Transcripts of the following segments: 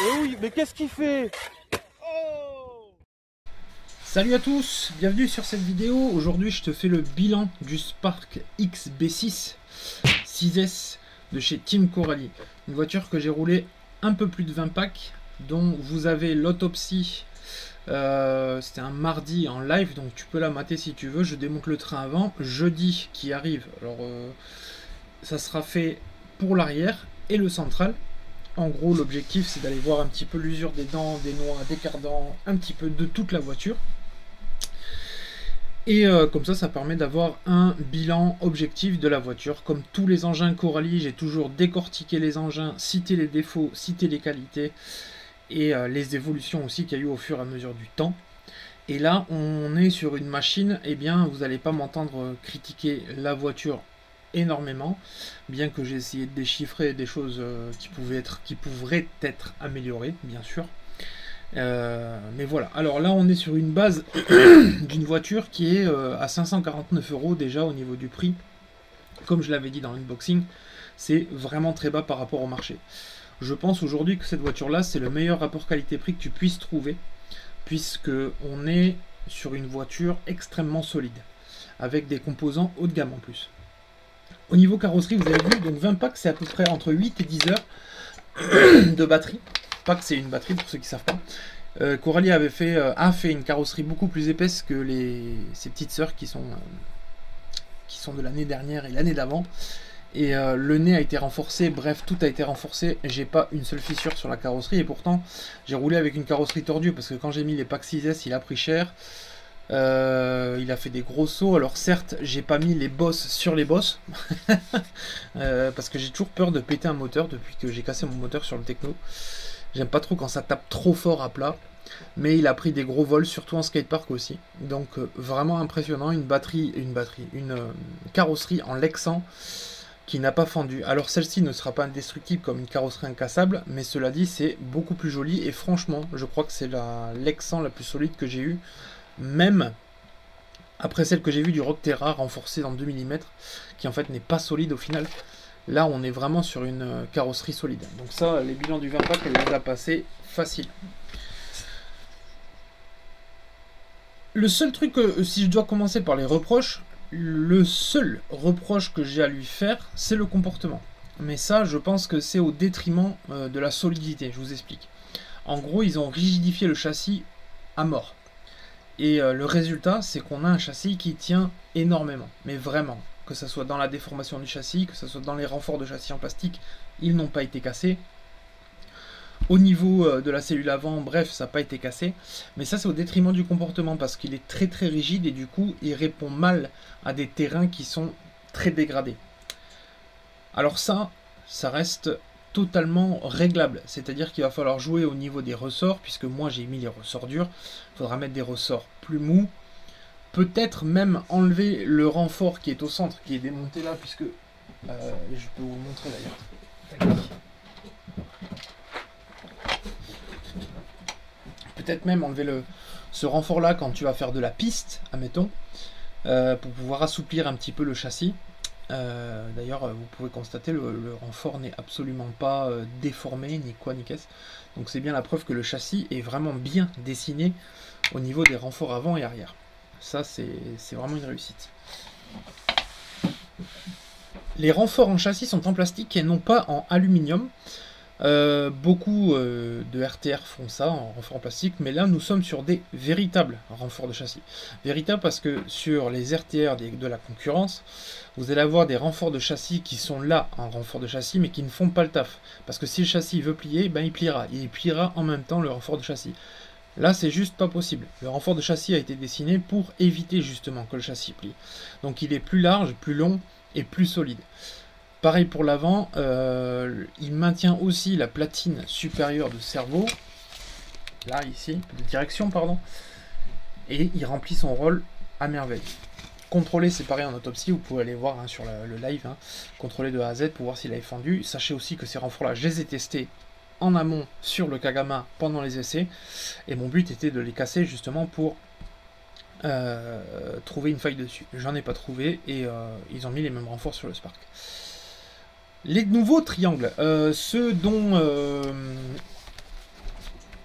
Eh oui, mais qu'est-ce qu'il fait? Salut à tous, bienvenue sur cette vidéo. Aujourd'hui je te fais le bilan du Spark XB6 6S de chez Team Coralie. Une voiture que j'ai roulé un peu plus de 20 packs, dont vous avez l'autopsie. C'était un mardi en live, donc tu peux la mater si tu veux. Je démonte le train avant. Jeudi qui arrive, alors ça sera fait pour l'arrière et le central. En gros l'objectif c'est d'aller voir un petit peu l'usure des dents, des noix, des cardans, un petit peu de toute la voiture. Et comme ça permet d'avoir un bilan objectif de la voiture. Comme tous les engins Coralie, j'ai toujours décortiqué les engins, cité les défauts, cité les qualités et les évolutions aussi qu'il y a eu au fur et à mesure du temps. Et là, on est sur une machine, et bien vous n'allez pas m'entendre critiquer la voiture énormément, bien que j'ai essayé de déchiffrer des choses qui pourraient être améliorées, bien sûr. Mais voilà, alors là on est sur une base d'une voiture qui est à 549 € déjà au niveau du prix. Comme je l'avais dit dans l'unboxing, c'est vraiment très bas par rapport au marché. Je pense aujourd'hui que cette voiture là c'est le meilleur rapport qualité-prix que tu puisses trouver, puisque on est sur une voiture extrêmement solide avec des composants haut de gamme en plus. Au niveau carrosserie, vous avez vu, donc 20 packs c'est à peu près entre 8 et 10 heures de batterie. Pas que c'est une batterie pour ceux qui ne savent pas. Coralie a fait une carrosserie beaucoup plus épaisse que ses petites sœurs qui sont de l'année dernière et l'année d'avant. Et le nez a été renforcé, bref, tout a été renforcé. J'ai pas une seule fissure sur la carrosserie et pourtant j'ai roulé avec une carrosserie tordue parce que quand j'ai mis les packs 6S, il a pris cher. Il a fait des gros sauts. Alors certes, j'ai pas mis les bosses sur les bosses parce que j'ai toujours peur de péter un moteur depuis que j'ai cassé mon moteur sur le techno. J'aime pas trop quand ça tape trop fort à plat. Mais il a pris des gros vols, surtout en skatepark aussi. Donc vraiment impressionnant. Une carrosserie en Lexan qui n'a pas fendu. Alors celle-ci ne sera pas indestructible comme une carrosserie incassable. Mais cela dit, c'est beaucoup plus joli. Et franchement, je crois que c'est la Lexan la plus solide que j'ai eue. Même après celle que j'ai vue du Rockterra renforcée dans 2 mm. Qui en fait n'est pas solide au final. Là, on est vraiment sur une carrosserie solide. Donc ça, les bilans du 20 pack, elle les a passés facile. Le seul truc, si je dois commencer par les reproches, le seul reproche que j'ai à lui faire, c'est le comportement. Mais ça, je pense que c'est au détriment de la solidité, je vous explique. En gros, ils ont rigidifié le châssis à mort. Et le résultat, c'est qu'on a un châssis qui tient énormément, mais vraiment. Que ce soit dans la déformation du châssis, que ce soit dans les renforts de châssis en plastique, ils n'ont pas été cassés. Au niveau de la cellule avant, bref, ça n'a pas été cassé. Mais ça, c'est au détriment du comportement, parce qu'il est très très rigide, et du coup, il répond mal à des terrains qui sont très dégradés. Alors ça reste totalement réglable. C'est-à-dire qu'il va falloir jouer au niveau des ressorts, puisque moi j'ai mis les ressorts durs. Il faudra mettre des ressorts plus mous. Peut-être même enlever le renfort qui est au centre, qui est démonté là, puisque je peux vous le montrer d'ailleurs. Peut-être même enlever ce renfort là quand tu vas faire de la piste, admettons, pour pouvoir assouplir un petit peu le châssis. D'ailleurs, vous pouvez constater le renfort n'est absolument pas déformé, ni quoi ni qu'est-ce. Donc c'est bien la preuve que le châssis est vraiment bien dessiné au niveau des renforts avant et arrière. Ça, c'est vraiment une réussite. Les renforts en châssis sont en plastique et non pas en aluminium. Beaucoup de RTR font ça en renfort en plastique, mais là nous sommes sur des véritables renforts de châssis. Véritables parce que sur les RTR de la concurrence, vous allez avoir des renforts de châssis qui sont là en renfort de châssis, mais qui ne font pas le taf. Parce que si le châssis veut plier, ben il pliera. Et il pliera en même temps le renfort de châssis. Là, c'est juste pas possible. Le renfort de châssis a été dessiné pour éviter justement que le châssis plie. Donc il est plus large, plus long et plus solide. Pareil pour l'avant, il maintient aussi la platine supérieure de servo, là ici, de direction pardon, et il remplit son rôle à merveille. Contrôler, c'est pareil en autopsie, vous pouvez aller voir sur le live, contrôler de A à Z pour voir s'il a fendu. Sachez aussi que ces renforts-là, je les ai testés en amont sur le Kagama pendant les essais, et mon but était de les casser justement pour trouver une faille dessus. J'en ai pas trouvé, et ils ont mis les mêmes renforts sur le Spark. Les nouveaux triangles, ceux dont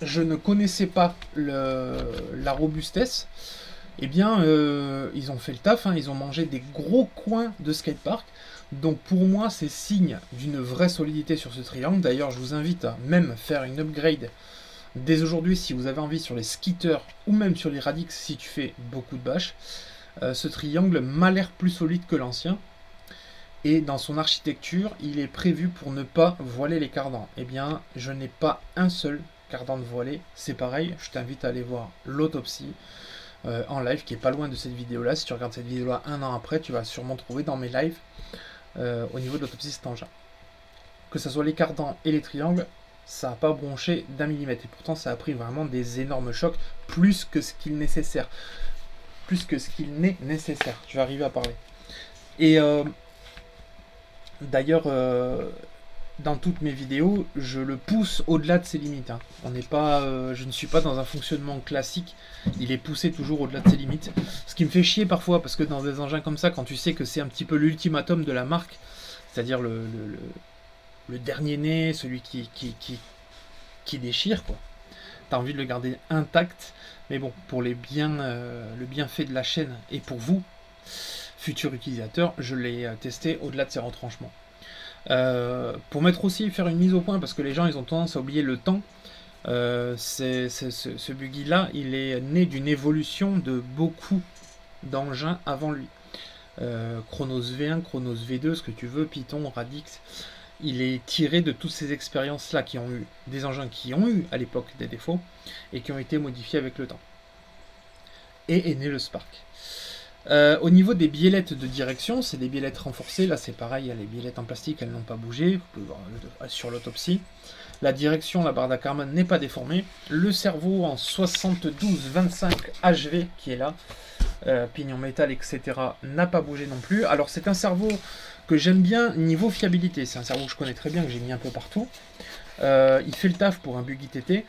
je ne connaissais pas la robustesse, eh bien, ils ont fait le taf, hein, ils ont mangé des gros coins de skatepark. Donc pour moi, c'est signe d'une vraie solidité sur ce triangle. D'ailleurs, je vous invite à même faire une upgrade dès aujourd'hui si vous avez envie sur les skitters ou même sur les radix si tu fais beaucoup de bâches. Ce triangle m'a l'air plus solide que l'ancien. Et dans son architecture, il est prévu pour ne pas voiler les cardans. Eh bien, je n'ai pas un seul cardan de voilé. C'est pareil, je t'invite à aller voir l'autopsie en live qui est pas loin de cette vidéo-là. Si tu regardes cette vidéo-là un an après, tu vas sûrement trouver dans mes lives au niveau de l'autopsie cet engin. Que ce soit les cardans et les triangles, ça n'a pas bronché d'un millimètre. Et pourtant, ça a pris vraiment des énormes chocs, plus que ce qu'il est nécessaire. Plus que ce qu'il n'est nécessaire. Je vais arriver à parler. Et d'ailleurs, dans toutes mes vidéos, je le pousse au-delà de ses limites. Hein. On n'est pas, je ne suis pas dans un fonctionnement classique. Il est poussé toujours au-delà de ses limites. Ce qui me fait chier parfois, parce que dans des engins comme ça, quand tu sais que c'est un petit peu l'ultimatum de la marque, c'est-à-dire le dernier né, celui qui déchire, quoi. T'as envie de le garder intact. Mais bon, pour le bienfait de la chaîne et pour vous, futurs utilisateurs, je l'ai testé au-delà de ses retranchements. Pour mettre aussi, faire une mise au point, parce que les gens ils ont tendance à oublier le temps, ce buggy là, il est né d'une évolution de beaucoup d'engins avant lui. Chronos V1, Chronos V2, ce que tu veux, Python, Radix, il est tiré de toutes ces expériences là qui ont eu des engins qui ont eu à l'époque des défauts et qui ont été modifiés avec le temps. Et est né le Spark. Au niveau des biellettes de direction, c'est des biellettes renforcées. Là, c'est pareil, les biellettes en plastique, elles n'ont pas bougé. Vous pouvez voir sur l'autopsie. La direction, la barre d'Ackermann n'est pas déformée. Le cerveau en 72-25 HV qui est là, pignon métal, etc., n'a pas bougé non plus. Alors, c'est un cerveau que j'aime bien niveau fiabilité. C'est un cerveau que je connais très bien, que j'ai mis un peu partout. Il fait le taf pour un buggy TT.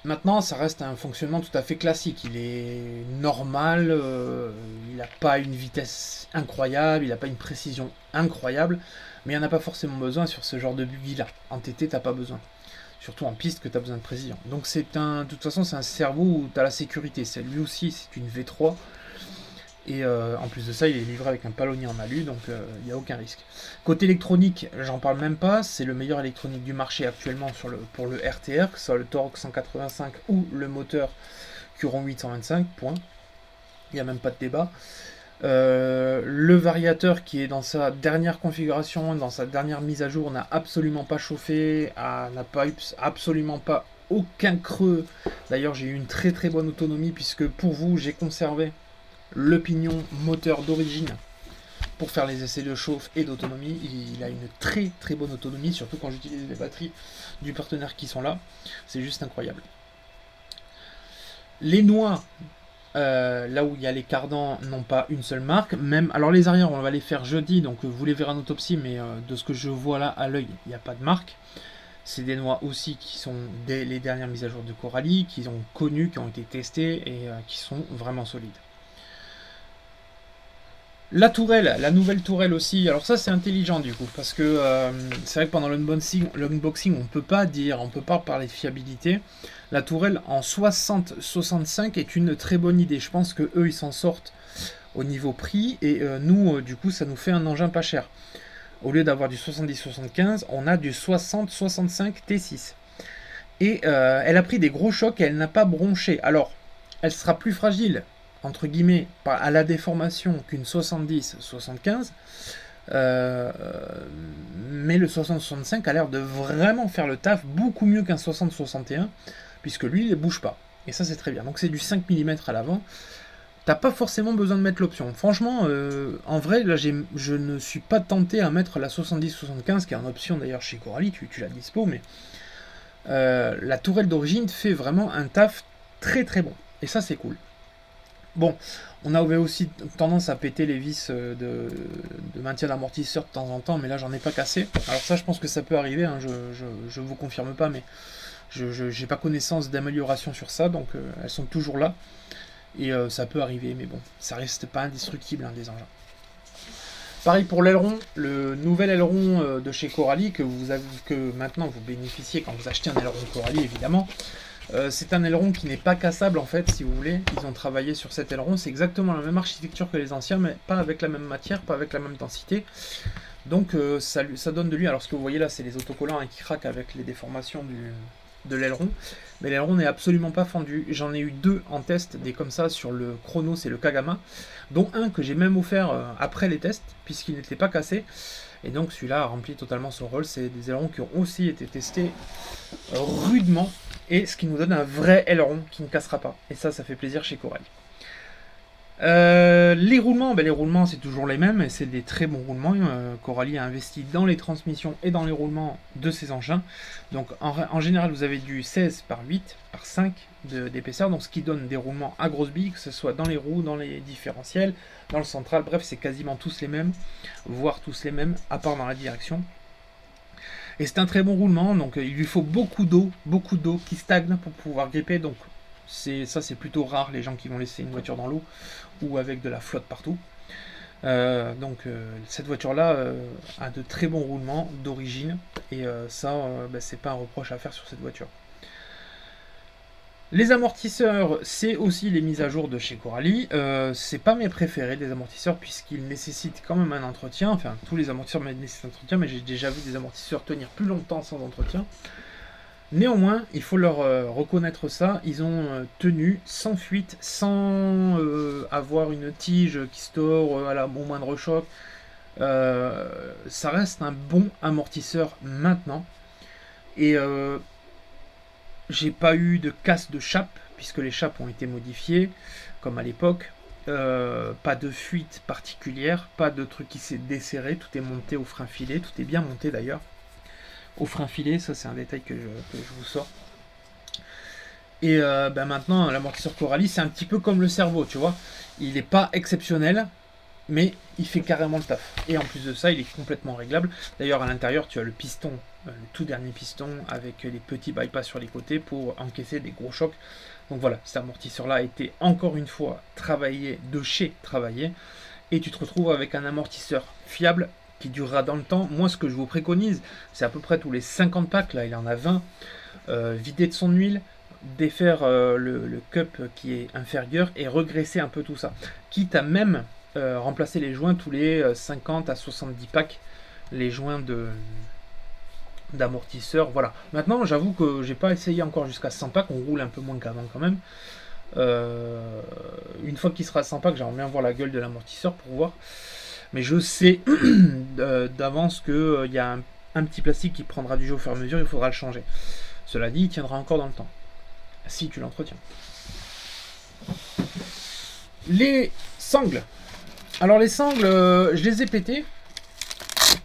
Maintenant, ça reste un fonctionnement tout à fait classique. Il est normal, il n'a pas une vitesse incroyable, il n'a pas une précision incroyable, mais il n'y en a pas forcément besoin sur ce genre de buggy-là. En TT, tu n'as pas besoin. Surtout en piste que tu as besoin de précision. Donc de toute façon, c'est un cerveau où tu as la sécurité. Lui aussi, c'est une V3. Et en plus de ça, il est livré avec un palonnier en alu, donc il n'y a aucun risque. Côté électronique, j'en parle même pas, c'est le meilleur électronique du marché actuellement pour le RTR, que ce soit le Torque 185 ou le moteur Curon 825, point. Il n'y a même pas de débat. Le variateur qui est dans sa dernière configuration, dans sa dernière mise à jour, n'a absolument pas chauffé, n'a pas eu absolument pas aucun creux. D'ailleurs, j'ai eu une très très bonne autonomie, puisque pour vous, j'ai conservé le pignon moteur d'origine pour faire les essais de chauffe et d'autonomie. Il a une très très bonne autonomie, surtout quand j'utilise les batteries du partenaire qui sont là. C'est juste incroyable. Les noix, là où il y a les cardans, n'ont pas une seule marque. Même, alors les arrières, on va les faire jeudi, donc vous les verrez en autopsie, mais de ce que je vois là à l'œil, il n'y a pas de marque. C'est des noix aussi qui sont les dernières mises à jour de Coralie, qu'ils ont connues, qui ont été testées et qui sont vraiment solides. La tourelle, la nouvelle tourelle aussi, alors ça c'est intelligent du coup, parce que c'est vrai que pendant l'unboxing on peut pas parler de fiabilité. La tourelle en 60-65 est une très bonne idée, je pense que eux ils s'en sortent au niveau prix, et nous du coup ça nous fait un engin pas cher. Au lieu d'avoir du 70-75, on a du 60-65 T6. Et elle a pris des gros chocs et elle n'a pas bronché. Alors, elle sera plus fragile, entre guillemets, à la déformation qu'une 70-75, mais le 60-65 a l'air de vraiment faire le taf beaucoup mieux qu'un 60-61, puisque lui, il ne bouge pas. Et ça, c'est très bien. Donc c'est du 5 mm à l'avant. T'as pas forcément besoin de mettre l'option. Franchement, en vrai, là, je ne suis pas tenté à mettre la 70-75, qui est en option d'ailleurs chez Coralie, tu la dispo, mais la tourelle d'origine fait vraiment un taf très très bon. Et ça, c'est cool. Bon, on avait aussi tendance à péter les vis de maintien d'amortisseur de temps en temps, mais là j'en ai pas cassé. Alors ça je pense que ça peut arriver, hein, je vous confirme pas, mais je n'ai pas connaissance d'amélioration sur ça, donc elles sont toujours là. Et ça peut arriver, mais bon, ça reste pas indestructible, hein, des engins. Pareil pour l'aileron, le nouvel aileron de chez Coralie que maintenant vous bénéficiez quand vous achetez un aileron Coralie évidemment. C'est un aileron qui n'est pas cassable en fait, si vous voulez. Ils ont travaillé sur cet aileron, c'est exactement la même architecture que les anciens, mais pas avec la même matière, pas avec la même densité. Donc ça donne de lui, alors ce que vous voyez là c'est les autocollants hein, qui craquent avec les déformations de l'aileron. Mais l'aileron n'est absolument pas fendu. J'en ai eu 2 en test, des comme ça sur le Chronos et le Kagama, dont un que j'ai même offert après les tests, puisqu'il n'était pas cassé. Et donc celui-là a rempli totalement son rôle. C'est des ailerons qui ont aussi été testés rudement, et ce qui nous donne un vrai aileron qui ne cassera pas. Et ça fait plaisir chez Coralie. Les roulements, c'est toujours les mêmes, et c'est des très bons roulements. Coralie a investi dans les transmissions et dans les roulements de ses engins. Donc en général, vous avez du 16 par 8 par 5 d'épaisseur, donc ce qui donne des roulements à grosse bille, que ce soit dans les roues, dans les différentiels, dans le central, bref, c'est quasiment tous les mêmes, voire tous les mêmes, à part dans la direction. Et c'est un très bon roulement, donc il lui faut beaucoup d'eau qui stagne pour pouvoir gripper, donc c'est plutôt rare les gens qui vont laisser une voiture dans l'eau ou avec de la flotte partout. Cette voiture là a de très bons roulements d'origine, et c'est pas un reproche à faire sur cette voiture. Les amortisseurs, c'est aussi les mises à jour de chez Coralie. C'est pas mes préférés des amortisseurs, puisqu'ils nécessitent quand même un entretien. Enfin, tous les amortisseurs nécessitent un entretien, mais j'ai déjà vu des amortisseurs tenir plus longtemps sans entretien. Néanmoins, il faut leur reconnaître ça, ils ont tenu sans fuite, sans avoir une tige qui se tord au moindre choc. Ça reste un bon amortisseur maintenant. Et j'ai pas eu de casse de chape, puisque les chapes ont été modifiées, comme à l'époque. Pas de fuite particulière, pas de truc qui s'est desserré, tout est monté au frein filet, tout est bien monté d'ailleurs. Au frein filet, ça c'est un détail que je vous sors. Et maintenant, l'amortisseur Coralie, c'est un petit peu comme le cerveau, tu vois. Il n'est pas exceptionnel, mais il fait carrément le taf. Et en plus de ça, il est complètement réglable. D'ailleurs, à l'intérieur, tu as le piston, le tout dernier piston, avec les petits bypass sur les côtés pour encaisser des gros chocs. Donc voilà, cet amortisseur-là a été encore une fois travaillé, de chez travaillé. Et tu te retrouves avec un amortisseur fiable, qui durera dans le temps. Moi, ce que je vous préconise, c'est à peu près tous les 50 packs, là il en a 20, vider de son huile, défaire le cup qui est inférieur et regresser un peu tout ça. Quitte à même remplacer les joints tous les 50 à 70 packs, les joints d'amortisseur. Voilà. Maintenant, j'avoue que j'ai pas essayé encore jusqu'à 100 packs, on roule un peu moins qu'avant quand même. Une fois qu'il sera à 100 packs, j'aimerais bien voir la gueule de l'amortisseur pour voir. Mais je sais d'avance qu'il y a un petit plastique qui prendra du jeu au fur et à mesure, il faudra le changer. Cela dit, il tiendra encore dans le temps, si tu l'entretiens. Les sangles. Alors les sangles, je les ai pétées.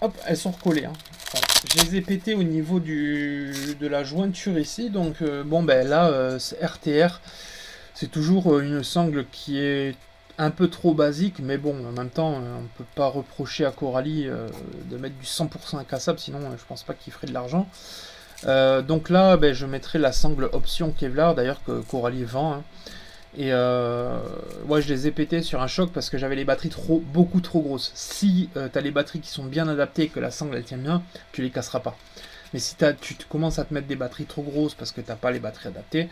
Hop, elles sont recollées. Hein. Voilà. Je les ai pétées au niveau de la jointure ici. Donc bon ben là, RTR, c'est toujours une sangle qui est un peu trop basique, mais bon, en même temps, on ne peut pas reprocher à Coralie de mettre du 100% incassable, sinon je pense pas qu'il ferait de l'argent. Donc là, je mettrai la sangle option Kevlar, d'ailleurs que Coralie vend. Hein. Et ouais, je les ai pétés sur un choc parce que j'avais les batteries beaucoup trop grosses. Si tu as les batteries qui sont bien adaptées et que la sangle elle tient bien, tu les casseras pas. Mais si tu commences à te mettre des batteries trop grosses parce que tu n'as pas les batteries adaptées,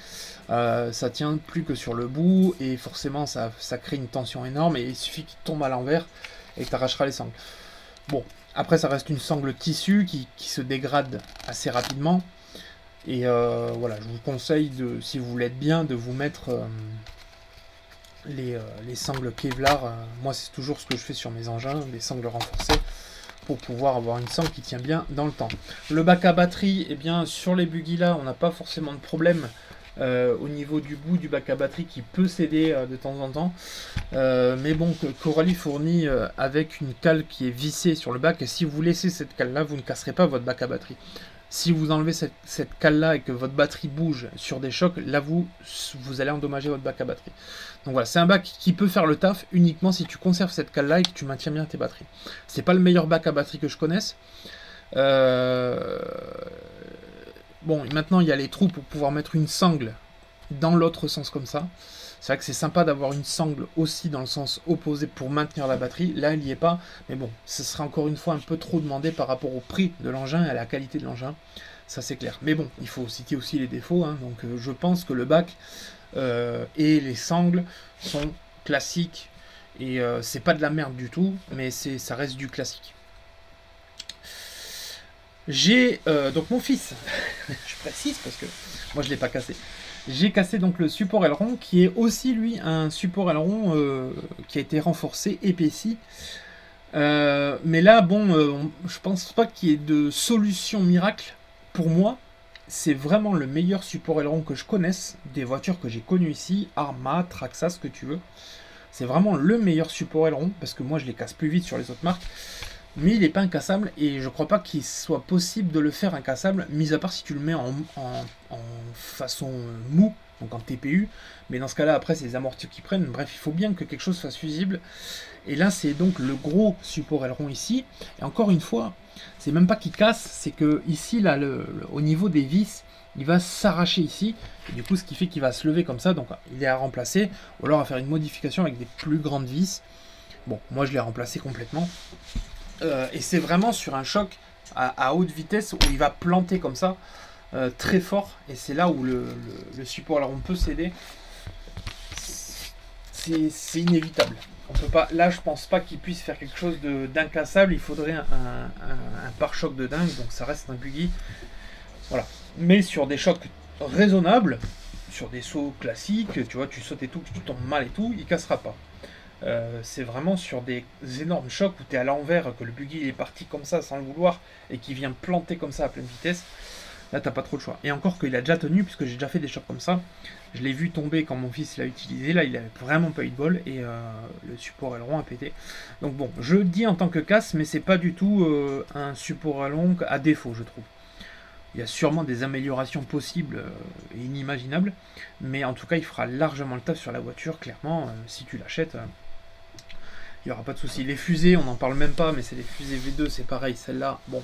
ça tient plus que sur le bout et forcément ça crée une tension énorme et il suffit qu'il tombe à l'envers et tu arracheras les sangles. Bon, après ça reste une sangle tissu qui se dégrade assez rapidement. Et voilà, je vous conseille, si vous voulez être bien, de vous mettre les sangles Kevlar. Moi c'est toujours ce que je fais sur mes engins, des sangles renforcées, pour pouvoir avoir une sangle qui tient bien dans le temps. Le bac à batterie, eh bien sur les buggy là, on n'a pas forcément de problème au niveau du bout du bac à batterie qui peut céder de temps en temps. Mais bon, Coralie fournit avec une cale qui est vissée sur le bac, et si vous laissez cette cale là, vous ne casserez pas votre bac à batterie. Si vous enlevez cette cale là et que votre batterie bouge sur des chocs, là vous allez endommager votre bac à batterie. Donc voilà, c'est un bac qui peut faire le taf uniquement si tu conserves cette cale là et que tu maintiens bien tes batteries. C'est pas le meilleur bac à batterie que je connaisse. Bon, maintenant il y a les trous pour pouvoir mettre une sangle dans l'autre sens comme ça. C'est vrai que c'est sympa d'avoir une sangle aussi dans le sens opposé pour maintenir la batterie. Là, il n'y est pas. Mais bon, ce serait encore une fois un peu trop demandé par rapport au prix de l'engin et à la qualité de l'engin. Ça, c'est clair. Mais bon, il faut citer aussi les défauts. Hein. Donc, je pense que le bac et les sangles sont classiques. Et c'est pas de la merde du tout, mais ça reste du classique. J'ai donc mon fils, je précise parce que moi je l'ai pas cassé. J'ai cassé donc le support aileron qui est aussi lui un support aileron qui a été renforcé, épaissi. Mais là bon, je pense pas qu'il y ait de solution miracle pour moi. C'est vraiment le meilleur support aileron que je connaisse des voitures que j'ai connues ici, Arma, Traxa, ce que tu veux. C'est vraiment le meilleur support aileron parce que moi je les casse plus vite sur les autres marques. Mais il n'est pas incassable et je crois pas qu'il soit possible de le faire incassable, mis à part si tu le mets en façon mou, donc en TPU. Mais dans ce cas-là, après, c'est les amortis qui prennent. Bref, il faut bien que quelque chose fasse fusible. Et là, c'est donc le gros support aileron ici. Et encore une fois, c'est même pas qu'il casse, c'est que ici, là, au niveau des vis, il va s'arracher ici. Et du coup, ce qui fait qu'il va se lever comme ça. Donc, il est à remplacer. Ou alors à faire une modification avec des plus grandes vis. Bon, moi, je l'ai remplacé complètement. Et c'est vraiment sur un choc à haute vitesse où il va planter comme ça très fort, et c'est là où le support aileron peut céder. C'est inévitable. On peut pas, là je pense pas qu'il puisse faire quelque chose d'incassable. Il faudrait un pare-choc de dingue, donc ça reste un buggy. Voilà. Mais sur des chocs raisonnables, sur des sauts classiques, tu vois, tu sautes et tout, tu tombes mal et tout, il cassera pas. C'est vraiment sur des énormes chocs où tu es à l'envers, que le buggy est parti comme ça sans le vouloir et qui vient planter comme ça à pleine vitesse. Là, t'as pas trop de choix. Et encore qu'il a déjà tenu, puisque j'ai déjà fait des chocs comme ça. Je l'ai vu tomber quand mon fils l'a utilisé. Là, il a vraiment pas eu de bol et le support aileron a pété. Donc bon, je le dis en tant que casse, mais c'est pas du tout un support aileron à défaut, je trouve. Il y a sûrement des améliorations possibles et inimaginables, mais en tout cas, il fera largement le taf sur la voiture, clairement, si tu l'achètes. Il n'y aura pas de souci. Les fusées, on n'en parle même pas, mais c'est les fusées V2, c'est pareil, celle-là, bon,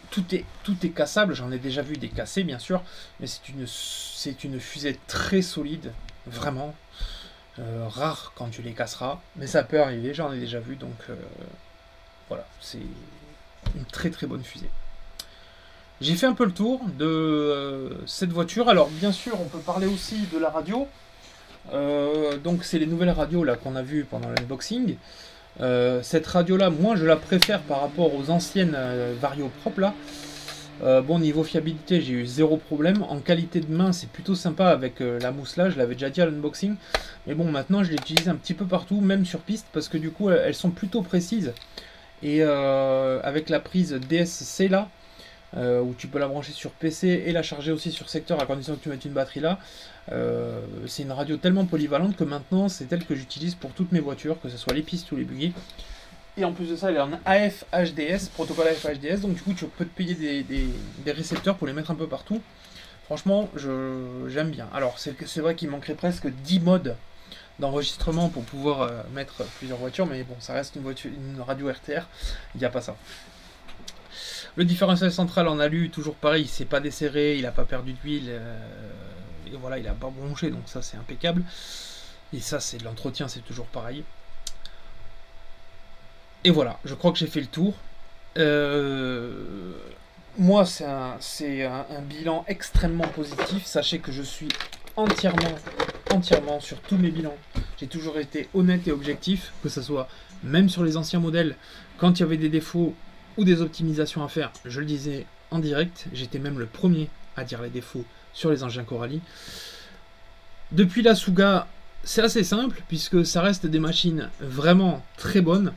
tout est cassable, j'en ai déjà vu des cassés, bien sûr, mais c'est une fusée très solide, vraiment, rare quand tu les casseras, mais ça peut arriver, j'en ai déjà vu, donc voilà, c'est une très très bonne fusée. J'ai fait un peu le tour de cette voiture. Alors bien sûr, on peut parler aussi de la radio. Donc c'est les nouvelles radios là qu'on a vues pendant l'unboxing. Cette radio là, moi je la préfère par rapport aux anciennes Vario propres là. Bon, niveau fiabilité, j'ai eu zéro problème. En qualité de main, c'est plutôt sympa avec la mousse là, je l'avais déjà dit à l'unboxing. Mais bon, maintenant je l'utilise un petit peu partout, même sur piste, parce que du coup elles sont plutôt précises. Et avec la prise DSC là, où tu peux la brancher sur PC et la charger aussi sur secteur à condition que tu mettes une batterie là. C'est une radio tellement polyvalente que maintenant c'est elle que j'utilise pour toutes mes voitures, que ce soit les pistes ou les buggy. Et en plus de ça, elle est en AF HDS, protocole AF HDS, donc du coup tu peux te payer des récepteurs pour les mettre un peu partout. Franchement, j'aime bien. Alors c'est vrai qu'il manquerait presque 10 modes d'enregistrement pour pouvoir mettre plusieurs voitures, mais bon, ça reste une radio RTR, il n'y a pas ça. Le différentiel central en alu, toujours pareil, il s'est pas desserré, il n'a pas perdu d'huile, et voilà, il n'a pas bronché, donc ça c'est impeccable. Et ça c'est de l'entretien, c'est toujours pareil. Et voilà, je crois que j'ai fait le tour. Moi c'est un bilan extrêmement positif, sachez que je suis entièrement sur tous mes bilans. J'ai toujours été honnête et objectif, que ce soit même sur les anciens modèles, quand il y avait des défauts ou des optimisations à faire, je le disais en direct, j'étais même le premier à dire les défauts sur les engins Coralie. Depuis la Suga, c'est assez simple, puisque ça reste des machines vraiment très bonnes.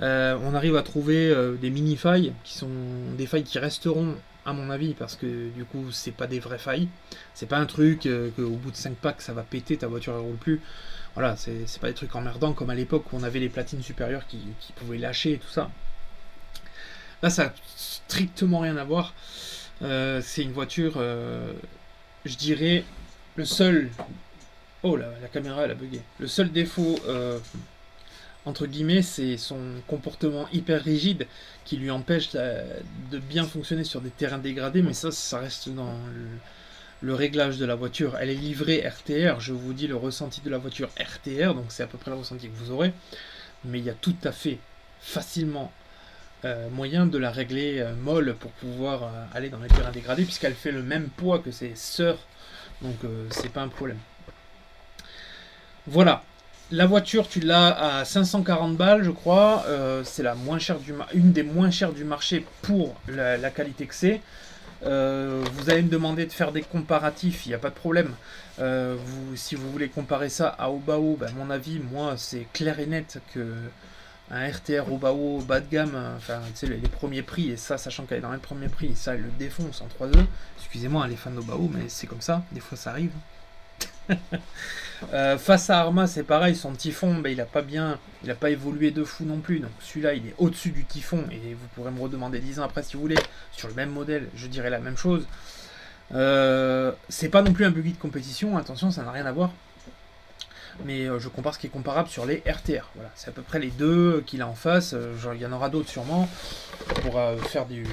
On arrive à trouver des mini-failles, qui sont des failles qui resteront, à mon avis, parce que du coup, c'est pas des vraies failles. C'est pas un truc qu'au bout de 5 packs, ça va péter, ta voiture ne roule plus. Voilà, c'est pas des trucs emmerdants comme à l'époque où on avait les platines supérieures qui pouvaient lâcher et tout ça. Là, ça n'a strictement rien à voir. C'est une voiture, je dirais, le seul... Oh, la caméra, elle a bugué. Le seul défaut, entre guillemets, c'est son comportement hyper rigide qui lui empêche de bien fonctionner sur des terrains dégradés. Mais ça reste le réglage de la voiture, elle est livrée RTR, je vous dis le ressenti de la voiture RTR, donc c'est à peu près le ressenti que vous aurez, mais il y a tout à fait facilement moyen de la régler molle pour pouvoir aller dans les terrains dégradés, puisqu'elle fait le même poids que ses sœurs, donc c'est pas un problème. Voilà, la voiture tu l'as à 540 balles je crois, c'est la moins chère une des moins chères du marché pour la qualité que c'est. Vous allez me demander de faire des comparatifs, il n'y a pas de problème. Si vous voulez comparer ça à Obao, ben, à mon avis, moi c'est clair et net que un RTR Obao bas de gamme, enfin tu sais les premiers prix, et ça sachant qu'elle est dans les premiers prix, ça elle le défonce en 3 E. Excusez-moi les fans d'Obao, mais c'est comme ça, des fois ça arrive. Face à Arma c'est pareil, son Typhon ben, il a pas évolué de fou non plus, donc celui-là il est au-dessus du Typhon, et vous pourrez me redemander 10 ans après si vous voulez, sur le même modèle je dirais la même chose. C'est pas non plus un buggy de compétition, attention ça n'a rien à voir, mais je compare ce qui est comparable sur les RTR, voilà, c'est à peu près les deux qu'il a en face, il y en aura d'autres sûrement, on pourra faire du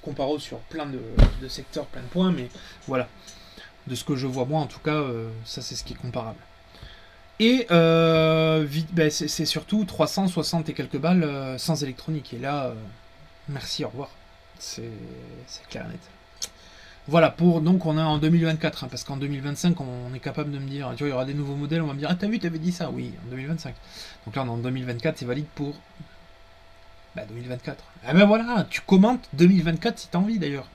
comparo sur plein de secteurs, plein de points, mais voilà. De ce que je vois moi en tout cas, ça c'est ce qui est comparable. Et ben, c'est surtout 360 et quelques balles sans électronique. Et là, merci, au revoir. C'est clair et net. Voilà, donc on est en 2024, hein, parce qu'en 2025 on est capable de me dire, tu vois, il y aura des nouveaux modèles, on va me dire, ah t'as vu, t'avais dit ça, oui, en 2025. Donc là on est en 2024, c'est valide pour 2024. Ah ben voilà, tu commentes 2024 si t'as envie d'ailleurs.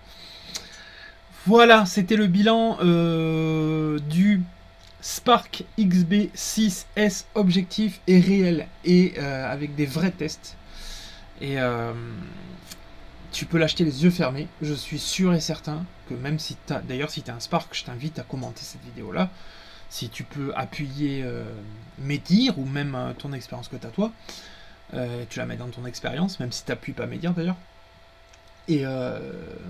Voilà, c'était le bilan du Spark XB6S objectif et réel, et avec des vrais tests. Et tu peux l'acheter les yeux fermés. Je suis sûr et certain que même si tu as, d'ailleurs si tu as un Spark, je t'invite à commenter cette vidéo là. Si tu peux appuyer mes dires ou même ton expérience que tu as toi, tu la mets dans ton expérience, même si tu n'appuies pas mes dires d'ailleurs. Et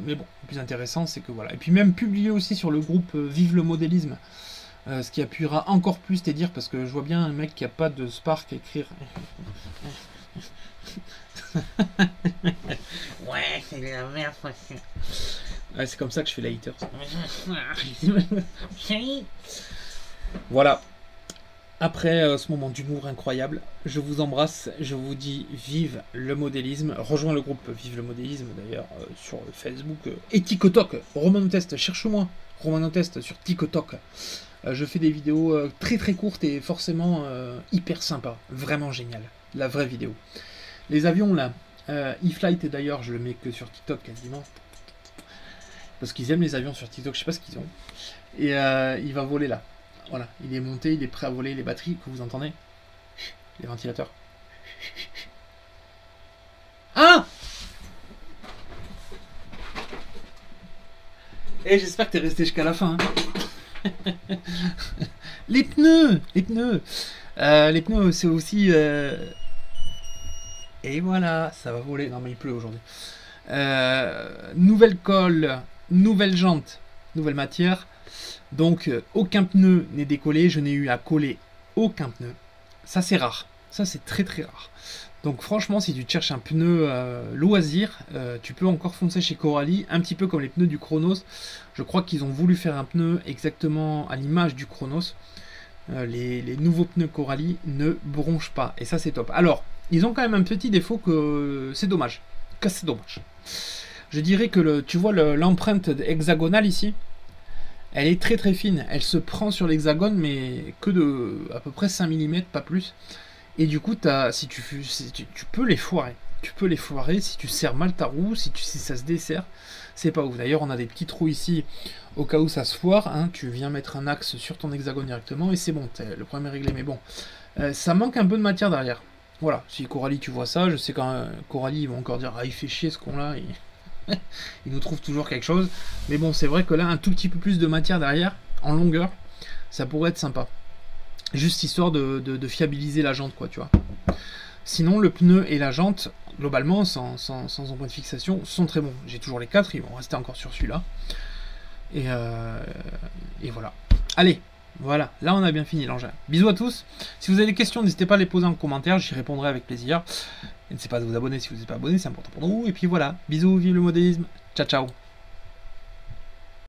mais bon, le plus intéressant c'est que voilà. Et puis même publier aussi sur le groupe Vive le modélisme, ce qui appuiera encore plus tes dires, parce que je vois bien un mec qui a pas de Spark écrire. Ouais, c'est la merde. Ouais, c'est comme ça que je fais la haters. Voilà. Après ce moment d'humour incroyable, je vous embrasse, je vous dis vive le modélisme. Rejoins le groupe Vive le modélisme d'ailleurs sur Facebook et TikTok. Romanotest, cherche-moi. Romanotest sur TikTok. Je fais des vidéos très très courtes et forcément hyper sympa. Vraiment génial. La vraie vidéo. Les avions là, e-flight d'ailleurs, je le mets que sur TikTok quasiment. Parce qu'ils aiment les avions sur TikTok, je sais pas ce qu'ils ont. Et il va voler là. Voilà, il est monté, il est prêt à voler. Les batteries que vous entendez, les ventilateurs. Ah! Et j'espère que t'es resté jusqu'à la fin. Hein. Les pneus, les pneus. Les pneus, c'est aussi. Et voilà, ça va voler. Non mais il pleut aujourd'hui. Nouvelle colle, nouvelle jante, nouvelle matière. Donc aucun pneu n'est décollé, je n'ai eu à coller aucun pneu. Ça c'est rare, ça c'est très très rare. Donc franchement si tu cherches un pneu loisir, tu peux encore foncer chez Coralie, un petit peu comme les pneus du Chronos. Je crois qu'ils ont voulu faire un pneu exactement à l'image du Chronos. Les nouveaux pneus Coralie ne bronchent pas, et ça c'est top. Alors, ils ont quand même un petit défaut que c'est dommage. Je dirais que tu vois l'empreinte hexagonale ici, elle est très très fine, elle se prend sur l'hexagone mais que de à peu près 5 mm, pas plus. Et du coup, si tu peux les foirer. Tu peux les foirer si tu serres mal ta roue, si ça se desserre. C'est pas ouf. D'ailleurs, on a des petits trous ici au cas où ça se foire. Hein. Tu viens mettre un axe sur ton hexagone directement et c'est bon. Le problème est réglé. Mais bon, ça manque un peu de matière derrière. Voilà. Si Coralie, tu vois ça, je sais quand Coralie, ils vont encore dire ah, il fait chier ce con-là. Il nous trouve toujours quelque chose. Mais bon, c'est vrai que là, un tout petit peu plus de matière derrière, en longueur, ça pourrait être sympa. Juste histoire de fiabiliser la jante, quoi, tu vois. Sinon, le pneu et la jante, globalement, sans point de fixation, sont très bons. J'ai toujours les 4, ils vont rester encore sur celui-là. Et voilà. Allez, voilà, là on a bien fini l'engin. Bisous à tous. Si vous avez des questions, n'hésitez pas à les poser en commentaire, j'y répondrai avec plaisir. N'hésitez pas à vous abonner si vous n'êtes pas abonné, c'est important pour nous. Et puis voilà, bisous, vive le modélisme. Ciao, ciao.